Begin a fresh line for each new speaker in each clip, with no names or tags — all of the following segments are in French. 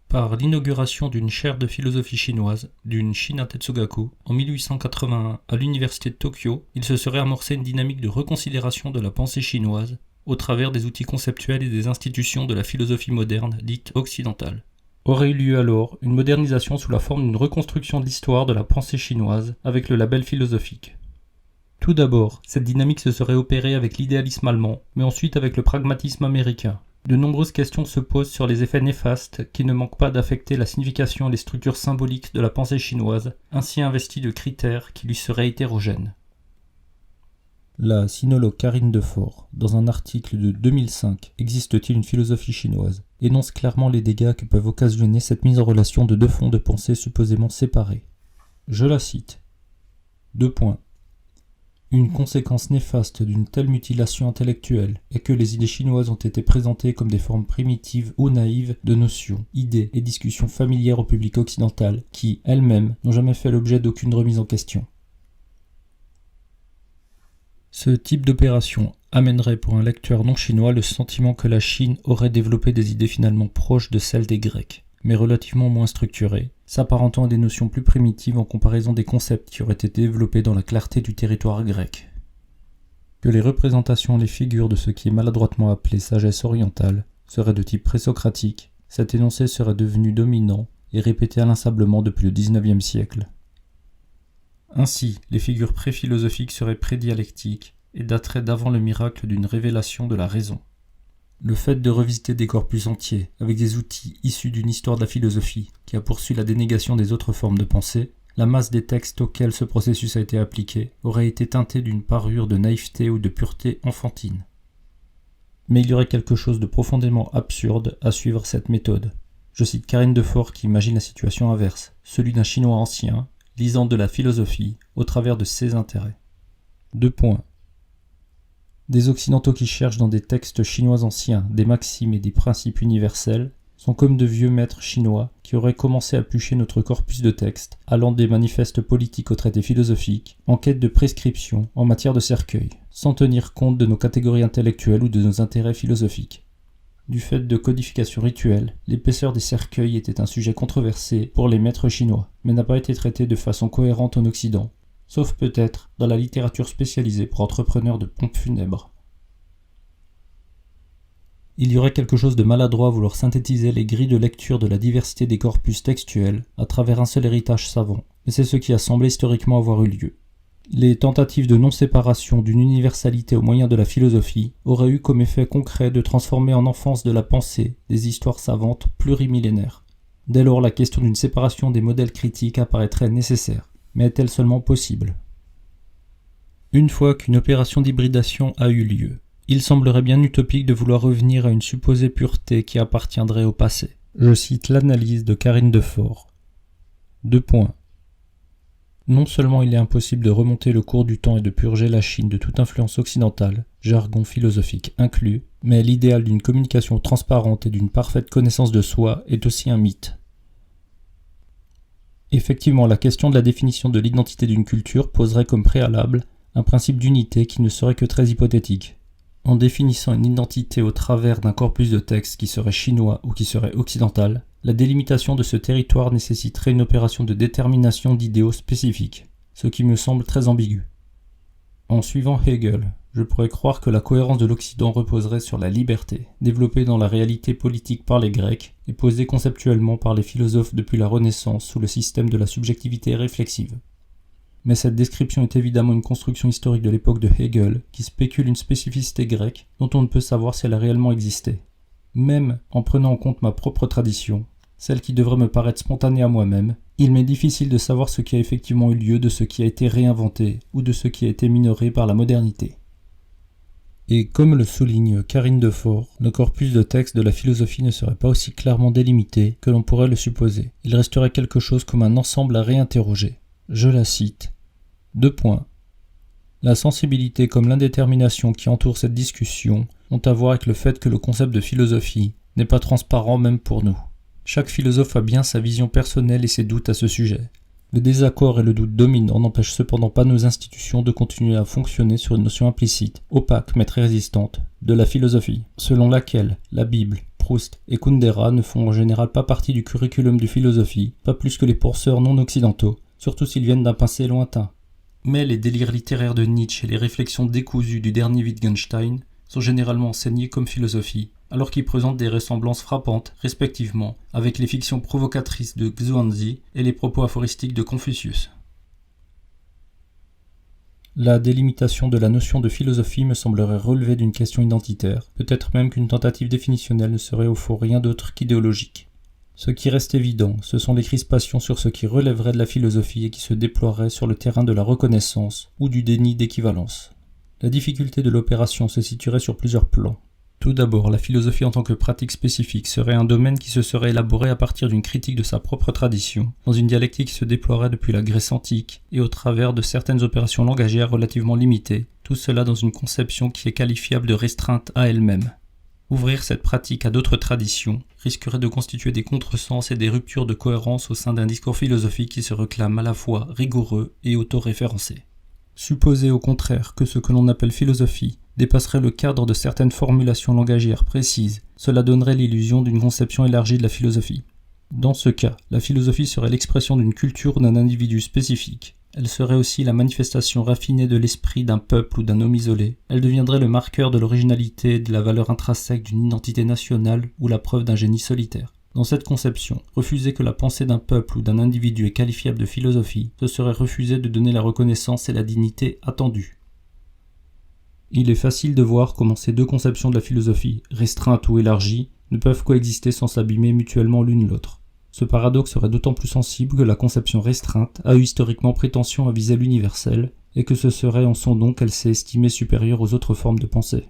par l'inauguration d'une chaire de philosophie chinoise, d'une Shina Tetsugaku, en 1881 à l'université de Tokyo, il se serait amorcé une dynamique de reconsidération de la pensée chinoise au travers des outils conceptuels et des institutions de la philosophie moderne dite occidentale. Aurait eu lieu alors une modernisation sous la forme d'une reconstruction de l'histoire de la pensée chinoise avec le label philosophique. Tout d'abord, cette dynamique se serait opérée avec l'idéalisme allemand, mais ensuite avec le pragmatisme américain. De nombreuses questions se posent sur les effets néfastes qui ne manquent pas d'affecter la signification et les structures symboliques de la pensée chinoise, ainsi investie de critères qui lui seraient hétérogènes. La sinologue Karine Defort, dans un article de 2005, « Existe-t-il une philosophie chinoise ?», énonce clairement les dégâts que peuvent occasionner cette mise en relation de deux fonds de pensée supposément séparés. Je la cite. Une conséquence néfaste d'une telle mutilation intellectuelle est que les idées chinoises ont été présentées comme des formes primitives ou naïves de notions, idées et discussions familières au public occidental qui, elles-mêmes, n'ont jamais fait l'objet d'aucune remise en question. Ce type d'opération amènerait pour un lecteur non chinois le sentiment que la Chine aurait développé des idées finalement proches de celles des Grecs, mais relativement moins structurées, s'apparentant à des notions plus primitives en comparaison des concepts qui auraient été développés dans la clarté du territoire grec. Que les représentations et les figures de ce qui est maladroitement appelé sagesse orientale seraient de type présocratique, cet énoncé serait devenu dominant et répété inlassablement depuis le XIXe siècle. Ainsi, les figures pré-philosophiques seraient prédialectiques et dateraient d'avant le miracle d'une révélation de la raison. Le fait de revisiter des corpus entiers avec des outils issus d'une histoire de la philosophie qui a poursuivi la dénégation des autres formes de pensée, la masse des textes auxquels ce processus a été appliqué aurait été teintée d'une parure de naïveté ou de pureté enfantine. Mais il y aurait quelque chose de profondément absurde à suivre cette méthode. Je cite Karine Defort qui imagine la situation inverse, celui d'un Chinois ancien, lisant de la philosophie au travers de ses intérêts. Des Occidentaux qui cherchent dans des textes chinois anciens des maximes et des principes universels sont comme de vieux maîtres chinois qui auraient commencé à plucher notre corpus de textes, allant des manifestes politiques aux traités philosophiques, en quête de prescriptions en matière de cercueil, sans tenir compte de nos catégories intellectuelles ou de nos intérêts philosophiques. Du fait de codification rituelle, l'épaisseur des cercueils était un sujet controversé pour les maîtres chinois, mais n'a pas été traité de façon cohérente en Occident, sauf peut-être dans la littérature spécialisée pour entrepreneurs de pompes funèbres. Il y aurait quelque chose de maladroit à vouloir synthétiser les grilles de lecture de la diversité des corpus textuels à travers un seul héritage savant, mais c'est ce qui a semblé historiquement avoir eu lieu. Les tentatives de non-séparation d'une universalité au moyen de la philosophie auraient eu comme effet concret de transformer en enfance de la pensée des histoires savantes plurimillénaires. Dès lors, la question d'une séparation des modèles critiques apparaîtrait nécessaire. Mais est-elle seulement possible ? Une fois qu'une opération d'hybridation a eu lieu, il semblerait bien utopique de vouloir revenir à une supposée pureté qui appartiendrait au passé. Je cite l'analyse de Karine Defort. Non seulement il est impossible de remonter le cours du temps et de purger la Chine de toute influence occidentale, jargon philosophique inclus, mais l'idéal d'une communication transparente et d'une parfaite connaissance de soi est aussi un mythe. Effectivement, la question de la définition de l'identité d'une culture poserait comme préalable un principe d'unité qui ne serait que très hypothétique. En définissant une identité au travers d'un corpus de textes qui serait chinois ou qui serait occidental, la délimitation de ce territoire nécessiterait une opération de détermination d'idéaux spécifiques, ce qui me semble très ambigu. En suivant Hegel, je pourrais croire que la cohérence de l'Occident reposerait sur la liberté, développée dans la réalité politique par les Grecs et posée conceptuellement par les philosophes depuis la Renaissance sous le système de la subjectivité réflexive. Mais cette description est évidemment une construction historique de l'époque de Hegel qui spécule une spécificité grecque dont on ne peut savoir si elle a réellement existé. Même en prenant en compte ma propre tradition, celle qui devrait me paraître spontanée à moi-même, il m'est difficile de savoir ce qui a effectivement eu lieu de ce qui a été réinventé ou de ce qui a été minoré par la modernité. Et comme le souligne Karine Defort, le corpus de textes de la philosophie ne serait pas aussi clairement délimité que l'on pourrait le supposer. Il resterait quelque chose comme un ensemble à réinterroger. Je la cite. La sensibilité comme l'indétermination qui entoure cette discussion ont à voir avec le fait que le concept de philosophie n'est pas transparent même pour nous. Chaque philosophe a bien sa vision personnelle et ses doutes à ce sujet. Le désaccord et le doute dominant n'empêchent cependant pas nos institutions de continuer à fonctionner sur une notion implicite, opaque mais très résistante, de la philosophie, selon laquelle la Bible, Proust et Kundera ne font en général pas partie du curriculum de philosophie, pas plus que les penseurs non occidentaux, surtout s'ils viennent d'un passé lointain. Mais les délires littéraires de Nietzsche et les réflexions décousues du dernier Wittgenstein sont généralement enseignés comme philosophie, alors qu'ils présentent des ressemblances frappantes, respectivement, avec les fictions provocatrices de Xuanzi et les propos aphoristiques de Confucius. La délimitation de la notion de philosophie me semblerait relever d'une question identitaire, peut-être même qu'une tentative définitionnelle ne serait au fond rien d'autre qu'idéologique. Ce qui reste évident, ce sont les crispations sur ce qui relèverait de la philosophie et qui se déploieraient sur le terrain de la reconnaissance ou du déni d'équivalence. La difficulté de l'opération se situerait sur plusieurs plans. Tout d'abord, la philosophie en tant que pratique spécifique serait un domaine qui se serait élaboré à partir d'une critique de sa propre tradition, dans une dialectique qui se déploierait depuis la Grèce antique et au travers de certaines opérations langagières relativement limitées, tout cela dans une conception qui est qualifiable de restreinte à elle-même. Ouvrir cette pratique à d'autres traditions risquerait de constituer des contresens et des ruptures de cohérence au sein d'un discours philosophique qui se réclame à la fois rigoureux et autoréférencé. Supposer au contraire que ce que l'on appelle philosophie dépasserait le cadre de certaines formulations langagières précises, cela donnerait l'illusion d'une conception élargie de la philosophie. Dans ce cas, la philosophie serait l'expression d'une culture ou d'un individu spécifique. Elle serait aussi la manifestation raffinée de l'esprit d'un peuple ou d'un homme isolé. Elle deviendrait le marqueur de l'originalité et de la valeur intrinsèque d'une identité nationale ou la preuve d'un génie solitaire. Dans cette conception, refuser que la pensée d'un peuple ou d'un individu est qualifiable de philosophie, ce serait refuser de donner la reconnaissance et la dignité attendues. Il est facile de voir comment ces deux conceptions de la philosophie, restreinte ou élargie, ne peuvent coexister sans s'abîmer mutuellement l'une l'autre. Ce paradoxe serait d'autant plus sensible que la conception restreinte a eu historiquement prétention à viser l'universel, et que ce serait en son don qu'elle s'est estimée supérieure aux autres formes de pensée.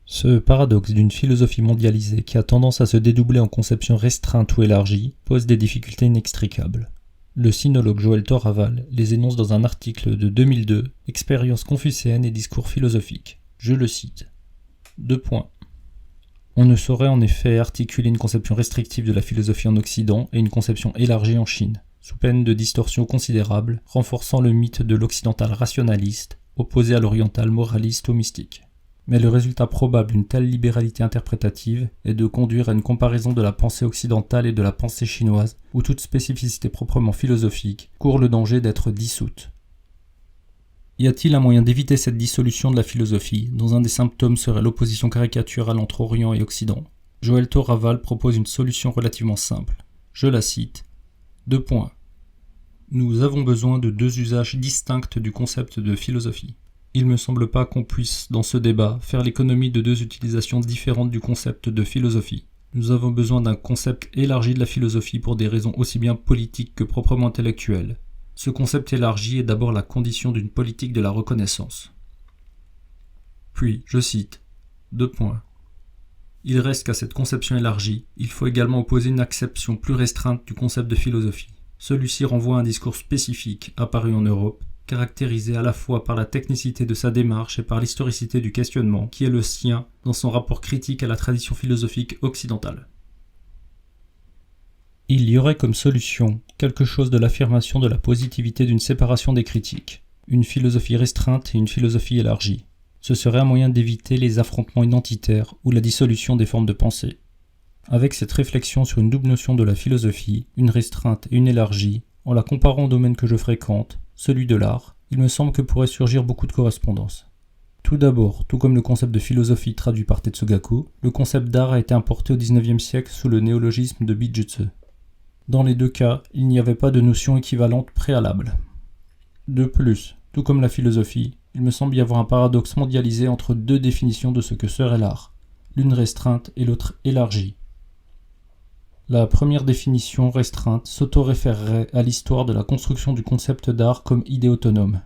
Ce paradoxe d'une philosophie mondialisée qui a tendance à se dédoubler en conception restreinte ou élargie pose des difficultés inextricables. Le sinologue Joël Thor-Aval les énonce dans un article de 2002, Expérience confucéenne et discours philosophique. Je le cite. 2 points. On ne saurait en effet articuler une conception restrictive de la philosophie en Occident et une conception élargie en Chine, sous peine de distorsions considérables, renforçant le mythe de l'occidental rationaliste, opposé à l'oriental moraliste ou mystique. Mais le résultat probable d'une telle libéralité interprétative est de conduire à une comparaison de la pensée occidentale et de la pensée chinoise, où toute spécificité proprement philosophique court le danger d'être dissoute. Y a-t-il un moyen d'éviter cette dissolution de la philosophie, dont un des symptômes serait l'opposition caricaturale entre Orient et Occident? Joël Thor-Aval propose une solution relativement simple. Je la cite. 2 points. Nous avons besoin de deux usages distincts du concept de philosophie. Il ne me semble pas qu'on puisse, dans ce débat, faire l'économie de deux utilisations différentes du concept de philosophie. Nous avons besoin d'un concept élargi de la philosophie pour des raisons aussi bien politiques que proprement intellectuelles. Ce concept élargi est d'abord la condition d'une politique de la reconnaissance. Puis, je cite, 2 points. Il reste qu'à cette conception élargie, il faut également opposer une acception plus restreinte du concept de philosophie. Celui-ci renvoie à un discours spécifique apparu en Europe, caractérisé à la fois par la technicité de sa démarche et par l'historicité du questionnement qui est le sien dans son rapport critique à la tradition philosophique occidentale. Il y aurait comme solution quelque chose de l'affirmation de la positivité d'une séparation des critiques, une philosophie restreinte et une philosophie élargie. Ce serait un moyen d'éviter les affrontements identitaires ou la dissolution des formes de pensée. Avec cette réflexion sur une double notion de la philosophie, une restreinte et une élargie, en la comparant au domaine que je fréquente, celui de l'art, il me semble que pourrait surgir beaucoup de correspondances. Tout d'abord, tout comme le concept de philosophie traduit par Tetsugaku, le concept d'art a été importé au XIXe siècle sous le néologisme de Bijutsu. Dans les deux cas, il n'y avait pas de notion équivalente préalable. De plus, tout comme la philosophie, il me semble y avoir un paradoxe mondialisé entre deux définitions de ce que serait l'art, l'une restreinte et l'autre élargie. La première définition restreinte s'auto-référerait à l'histoire de la construction du concept d'art comme idée autonome.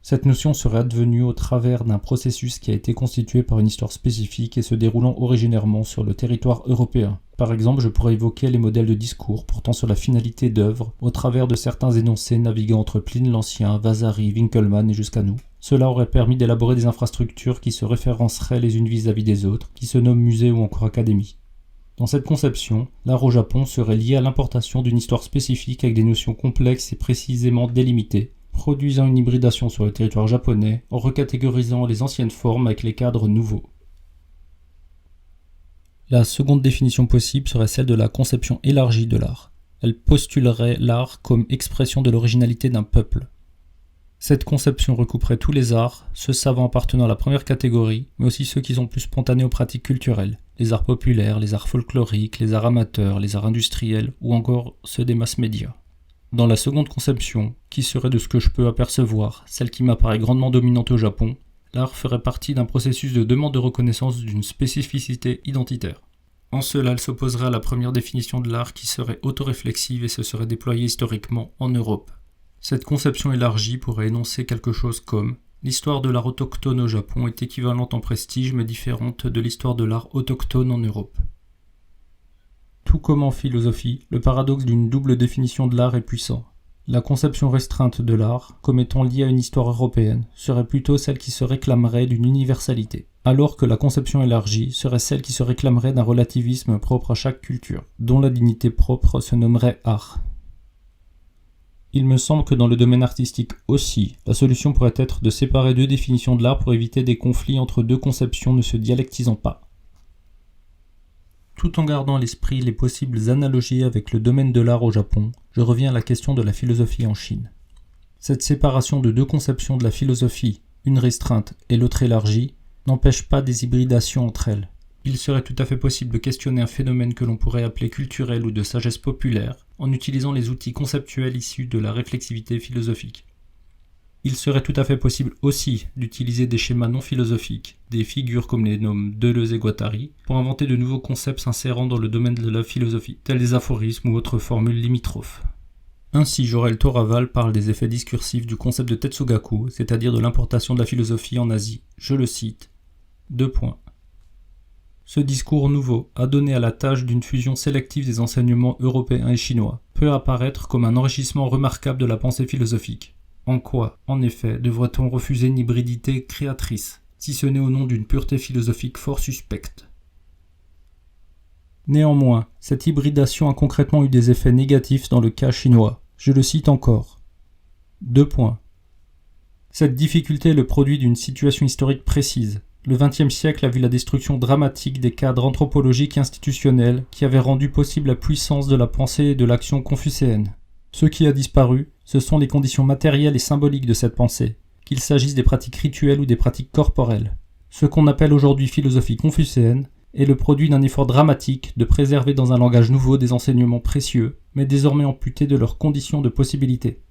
Cette notion serait advenue au travers d'un processus qui a été constitué par une histoire spécifique et se déroulant originairement sur le territoire européen. Par exemple, je pourrais évoquer les modèles de discours portant sur la finalité d'œuvre au travers de certains énoncés naviguant entre Pline l'Ancien, Vasari, Winckelmann et jusqu'à nous. Cela aurait permis d'élaborer des infrastructures qui se référenceraient les unes vis-à-vis des autres, qui se nomment musées ou encore académies. Dans cette conception, l'art au Japon serait lié à l'importation d'une histoire spécifique avec des notions complexes et précisément délimitées, produisant une hybridation sur le territoire japonais en recatégorisant les anciennes formes avec les cadres nouveaux. La seconde définition possible serait celle de la conception élargie de l'art. Elle postulerait l'art comme expression de l'originalité d'un peuple. Cette conception recouperait tous les arts, ceux savants appartenant à la première catégorie, mais aussi ceux qui sont plus spontanés aux pratiques culturelles, les arts populaires, les arts folkloriques, les arts amateurs, les arts industriels, ou encore ceux des masses médias. Dans la seconde conception, qui serait de ce que je peux apercevoir, celle qui m'apparaît grandement dominante au Japon, l'art ferait partie d'un processus de demande de reconnaissance d'une spécificité identitaire. En cela, elle s'opposerait à la première définition de l'art qui serait autoréflexive et se serait déployée historiquement en Europe. Cette conception élargie pourrait énoncer quelque chose comme « L'histoire de l'art autochtone au Japon est équivalente en prestige mais différente de l'histoire de l'art autochtone en Europe. » Tout comme en philosophie, le paradoxe d'une double définition de l'art est puissant. La conception restreinte de l'art, comme étant liée à une histoire européenne, serait plutôt celle qui se réclamerait d'une universalité, alors que la conception élargie serait celle qui se réclamerait d'un relativisme propre à chaque culture, dont la dignité propre se nommerait art. Il me semble que dans le domaine artistique aussi, la solution pourrait être de séparer deux définitions de l'art pour éviter des conflits entre deux conceptions ne se dialectisant pas. Tout en gardant à l'esprit les possibles analogies avec le domaine de l'art au Japon, je reviens à la question de la philosophie en Chine. Cette séparation de deux conceptions de la philosophie, une restreinte et l'autre élargie, n'empêche pas des hybridations entre elles. Il serait tout à fait possible de questionner un phénomène que l'on pourrait appeler culturel ou de sagesse populaire en utilisant les outils conceptuels issus de la réflexivité philosophique. Il serait tout à fait possible aussi d'utiliser des schémas non philosophiques, des figures comme les nomme Deleuze et Guattari, pour inventer de nouveaux concepts s'insérant dans le domaine de la philosophie, tels des aphorismes ou autres formules limitrophes. Ainsi, Jorel Toraval parle des effets discursifs du concept de Tetsugaku, c'est-à-dire de l'importation de la philosophie en Asie. Je le cite. Ce discours nouveau a donné à la tâche d'une fusion sélective des enseignements européens et chinois, peut apparaître comme un enrichissement remarquable de la pensée philosophique. En quoi, en effet, devrait-on refuser une hybridité créatrice, si ce n'est au nom d'une pureté philosophique fort suspecte? Néanmoins, cette hybridation a concrètement eu des effets négatifs dans le cas chinois. Je le cite encore. Cette difficulté est le produit d'une situation historique précise. Le XXe siècle a vu la destruction dramatique des cadres anthropologiques et institutionnels qui avaient rendu possible la puissance de la pensée et de l'action confucéenne. Ce qui a disparu, ce sont les conditions matérielles et symboliques de cette pensée, qu'il s'agisse des pratiques rituelles ou des pratiques corporelles. Ce qu'on appelle aujourd'hui philosophie confucéenne est le produit d'un effort dramatique de préserver dans un langage nouveau des enseignements précieux, mais désormais amputés de leurs conditions de possibilité.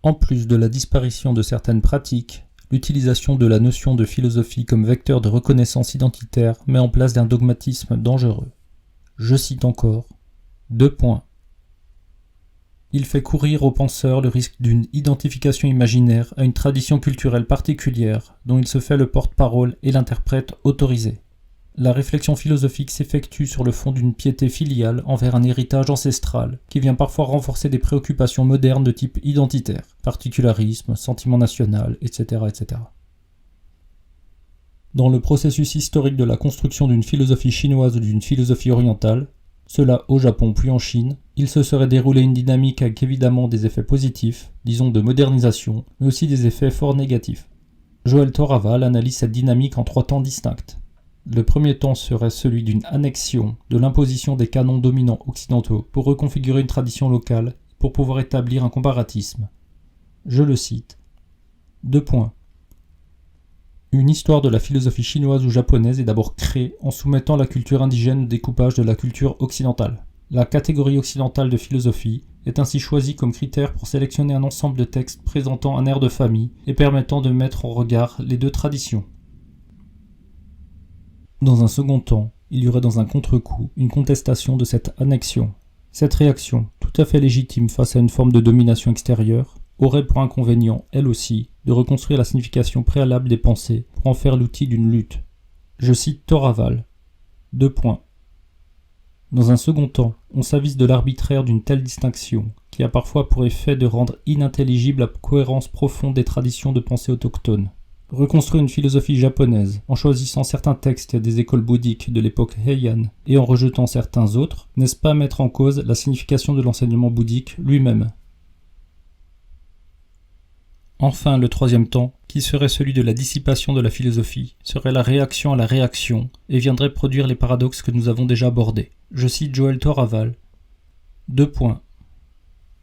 En plus de la disparition de certaines pratiques, l'utilisation de la notion de philosophie comme vecteur de reconnaissance identitaire met en place un dogmatisme dangereux. Je cite encore. Il fait courir aux penseurs le risque d'une identification imaginaire à une tradition culturelle particulière dont il se fait le porte-parole et l'interprète autorisé. La réflexion philosophique s'effectue sur le fond d'une piété filiale envers un héritage ancestral qui vient parfois renforcer des préoccupations modernes de type identitaire, particularisme, sentiment national, etc., etc. Dans le processus historique de la construction d'une philosophie chinoise ou d'une philosophie orientale, cela au Japon puis en Chine, il se serait déroulé une dynamique avec évidemment des effets positifs, disons de modernisation, mais aussi des effets fort négatifs. Joël Toraval analyse cette dynamique en 3 temps distincts. Le premier temps serait celui d'une annexion, de l'imposition des canons dominants occidentaux pour reconfigurer une tradition locale, pour pouvoir établir un comparatisme. Je le cite. Une histoire de la philosophie chinoise ou japonaise est d'abord créée en soumettant la culture indigène au découpage de la culture occidentale. La catégorie occidentale de philosophie est ainsi choisie comme critère pour sélectionner un ensemble de textes présentant un air de famille et permettant de mettre en regard les deux traditions. Dans un second temps, il y aurait dans un contre-coup une contestation de cette annexion. Cette réaction, tout à fait légitime face à une forme de domination extérieure, aurait pour inconvénient, elle aussi, de reconstruire la signification préalable des pensées pour en faire l'outil d'une lutte. Je cite Toraval. Dans un second temps, on s'avise de l'arbitraire d'une telle distinction, qui a parfois pour effet de rendre inintelligible la cohérence profonde des traditions de pensée autochtones. Reconstruire une philosophie japonaise, en choisissant certains textes des écoles bouddhiques de l'époque Heian et en rejetant certains autres, n'est-ce pas mettre en cause la signification de l'enseignement bouddhique lui-même ? Enfin, le troisième temps, qui serait celui de la dissipation de la philosophie, serait la réaction à la réaction et viendrait produire les paradoxes que nous avons déjà abordés. Je cite Joël Thoraval. 2 points.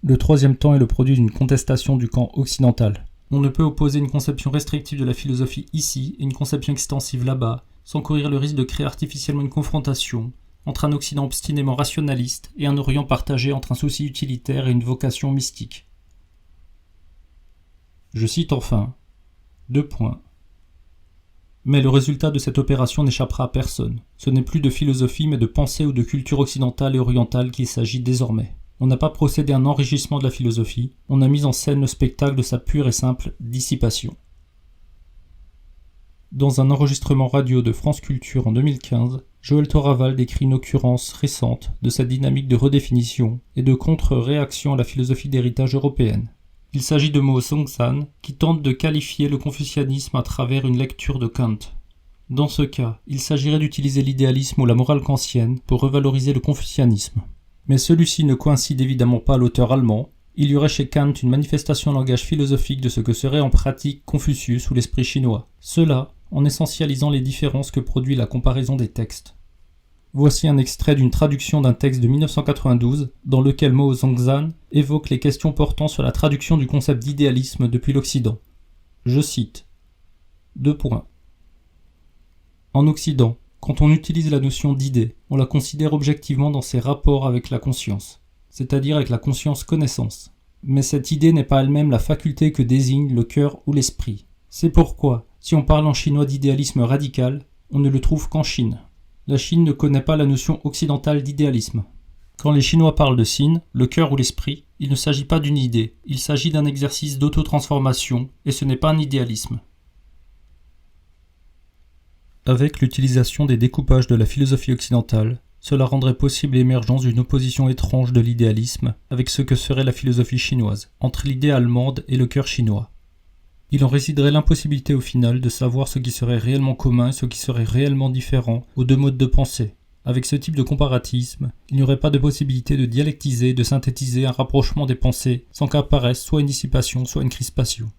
Le troisième temps est le produit d'une contestation du camp occidental. On ne peut opposer une conception restrictive de la philosophie ici et une conception extensive là-bas, sans courir le risque de créer artificiellement une confrontation entre un Occident obstinément rationaliste et un Orient partagé entre un souci utilitaire et une vocation mystique. Je cite enfin. 2 points. Mais le résultat de cette opération n'échappera à personne. Ce n'est plus de philosophie mais de pensée ou de culture occidentale et orientale qu'il s'agit désormais. On n'a pas procédé à un enrichissement de la philosophie, on a mis en scène le spectacle de sa pure et simple dissipation. Dans un enregistrement radio de France Culture en 2015, Joël Thoraval décrit une occurrence récente de cette dynamique de redéfinition et de contre-réaction à la philosophie d'héritage européenne. Il s'agit de Mo Zongzhan qui tente de qualifier le confucianisme à travers une lecture de Kant. Dans ce cas, il s'agirait d'utiliser l'idéalisme ou la morale kantienne pour revaloriser le confucianisme. Mais celui-ci ne coïncide évidemment pas à l'auteur allemand. Il y aurait chez Kant une manifestation en langage philosophique de ce que serait en pratique Confucius ou l'esprit chinois. Cela en essentialisant les différences que produit la comparaison des textes. Voici un extrait d'une traduction d'un texte de 1992 dans lequel Mo Zongzhan évoque les questions portant sur la traduction du concept d'idéalisme depuis l'Occident. Je cite. 2 points. En Occident, quand on utilise la notion d'idée, on la considère objectivement dans ses rapports avec la conscience, c'est-à-dire avec la conscience-connaissance. Mais cette idée n'est pas elle-même la faculté que désigne le cœur ou l'esprit. C'est pourquoi, si on parle en chinois d'idéalisme radical, on ne le trouve qu'en Chine. La Chine ne connaît pas la notion occidentale d'idéalisme. Quand les Chinois parlent de Sin, le cœur ou l'esprit, il ne s'agit pas d'une idée, il s'agit d'un exercice d'autotransformation, et ce n'est pas un idéalisme. Avec l'utilisation des découpages de la philosophie occidentale, cela rendrait possible l'émergence d'une opposition étrange de l'idéalisme avec ce que serait la philosophie chinoise, entre l'idée allemande et le cœur chinois. Il en résiderait l'impossibilité au final de savoir ce qui serait réellement commun et ce qui serait réellement différent aux deux modes de pensée. Avec ce type de comparatisme, il n'y aurait pas de possibilité de dialectiser, de synthétiser un rapprochement des pensées sans qu'apparaisse soit une dissipation, soit une crispation.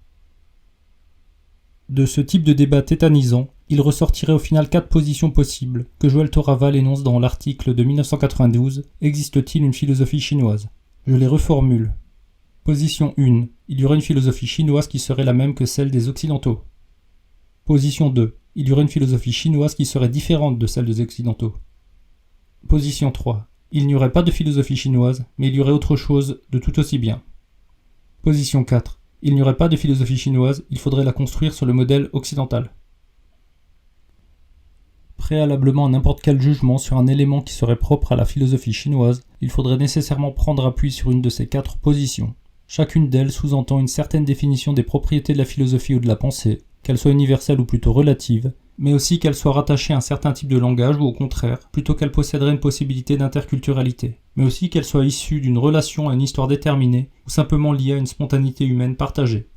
De ce type de débat tétanisant, il ressortirait au final 4 positions possibles que Joël Thoraval énonce dans l'article de 1992 « Existe-t-il une philosophie chinoise ?» Je les reformule. Position 1. Il y aurait une philosophie chinoise qui serait la même que celle des Occidentaux. Position 2. Il y aurait une philosophie chinoise qui serait différente de celle des Occidentaux. Position 3. Il n'y aurait pas de philosophie chinoise, mais il y aurait autre chose de tout aussi bien. Position 4. Il n'y aurait pas de philosophie chinoise, il faudrait la construire sur le modèle occidental. Préalablement à n'importe quel jugement sur un élément qui serait propre à la philosophie chinoise, il faudrait nécessairement prendre appui sur une de ces 4 positions. Chacune d'elles sous-entend une certaine définition des propriétés de la philosophie ou de la pensée, qu'elle soit universelle ou plutôt relative, mais aussi qu'elle soit rattachée à un certain type de langage ou au contraire, plutôt qu'elle posséderait une possibilité d'interculturalité, mais aussi qu'elle soit issue d'une relation à une histoire déterminée ou simplement liée à une spontanéité humaine partagée.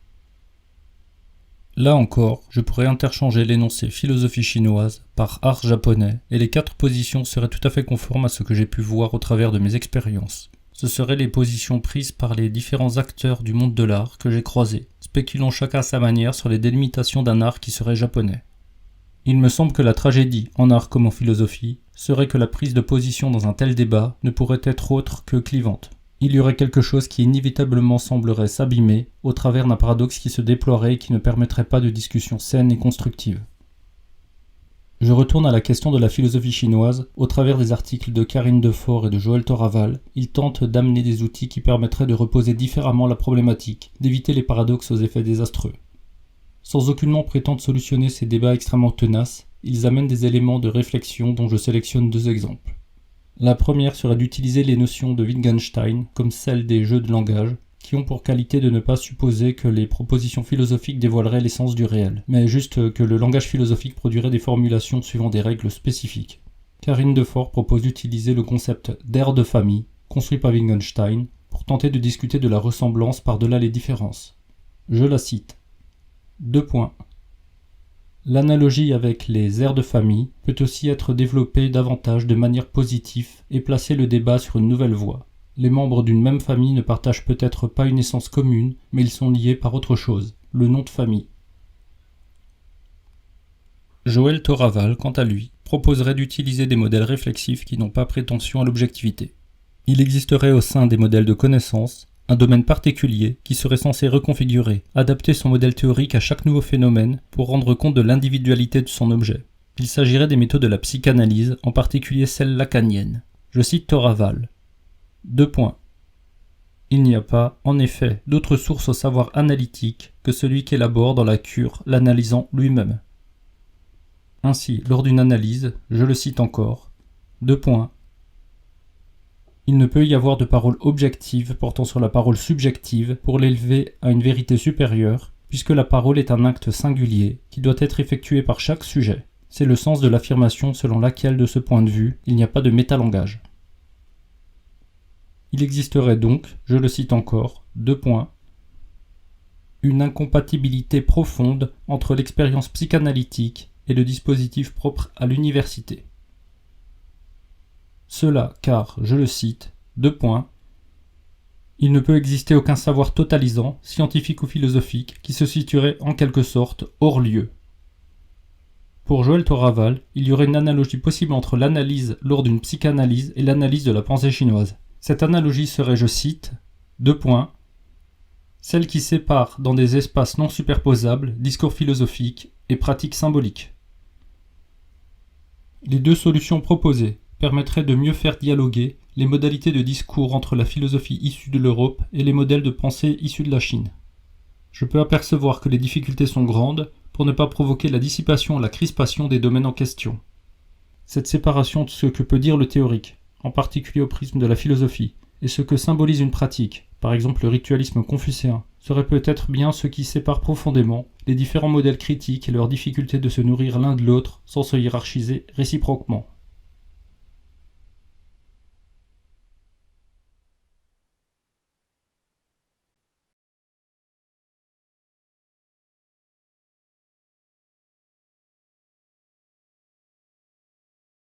Là encore, je pourrais interchanger l'énoncé philosophie chinoise par art japonais, et les 4 positions seraient tout à fait conformes à ce que j'ai pu voir au travers de mes expériences. Ce seraient les positions prises par les différents acteurs du monde de l'art que j'ai croisés, spéculant chacun à sa manière sur les délimitations d'un art qui serait japonais. Il me semble que la tragédie, en art comme en philosophie, serait que la prise de position dans un tel débat ne pourrait être autre que clivante. Il y aurait quelque chose qui inévitablement semblerait s'abîmer au travers d'un paradoxe qui se déploierait et qui ne permettrait pas de discussion saine et constructive. Je retourne à la question de la philosophie chinoise. Au travers des articles de Karine Defort et de Joël Thoraval, ils tentent d'amener des outils qui permettraient de reposer différemment la problématique, d'éviter les paradoxes aux effets désastreux. Sans aucunement prétendre solutionner ces débats extrêmement tenaces, ils amènent des éléments de réflexion dont je sélectionne 2 exemples. La première serait d'utiliser les notions de Wittgenstein comme celles des jeux de langage, qui ont pour qualité de ne pas supposer que les propositions philosophiques dévoileraient l'essence du réel, mais juste que le langage philosophique produirait des formulations suivant des règles spécifiques. Karine Defort propose d'utiliser le concept d'aire de famille, construit par Wittgenstein, pour tenter de discuter de la ressemblance par-delà les différences. Je la cite. 2 points. L'analogie avec les aires de famille peut aussi être développée davantage de manière positive et placer le débat sur une nouvelle voie. Les membres d'une même famille ne partagent peut-être pas une essence commune, mais ils sont liés par autre chose, le nom de famille. Joël Thoraval, quant à lui, proposerait d'utiliser des modèles réflexifs qui n'ont pas prétention à l'objectivité. Il existerait au sein des modèles de connaissance un domaine particulier qui serait censé reconfigurer, adapter son modèle théorique à chaque nouveau phénomène pour rendre compte de l'individualité de son objet. Il s'agirait des méthodes de la psychanalyse, en particulier celle lacanienne. Je cite Thoraval. 2 points. Il n'y a pas, en effet, d'autre source au savoir analytique que celui qu'élabore dans la cure l'analysant lui-même. Ainsi, lors d'une analyse, je le cite encore, 2 points. Il ne peut y avoir de parole objective portant sur la parole subjective pour l'élever à une vérité supérieure, puisque la parole est un acte singulier qui doit être effectué par chaque sujet. C'est le sens de l'affirmation selon laquelle, de ce point de vue, il n'y a pas de métalangage. Il existerait donc, je le cite encore, 2 points, une incompatibilité profonde entre l'expérience psychanalytique et le dispositif propre à l'université. Cela car, je le cite, 2 points, il ne peut exister aucun savoir totalisant, scientifique ou philosophique, qui se situerait en quelque sorte hors lieu. Pour Joël Thoraval, il y aurait une analogie possible entre l'analyse lors d'une psychanalyse et l'analyse de la pensée chinoise. Cette analogie serait, je cite, 2 points, celle qui sépare dans des espaces non superposables discours philosophiques et pratiques symboliques. Les deux solutions proposées permettraient de mieux faire dialoguer les modalités de discours entre la philosophie issue de l'Europe et les modèles de pensée issus de la Chine. Je peux apercevoir que les difficultés sont grandes pour ne pas provoquer la dissipation et la crispation des domaines en question. Cette séparation de ce que peut dire le théorique, en particulier au prisme de la philosophie, et ce que symbolise une pratique, par exemple le ritualisme confucéen, serait peut-être bien ce qui sépare profondément les différents modèles critiques et leur difficulté de se nourrir l'un de l'autre sans se hiérarchiser réciproquement.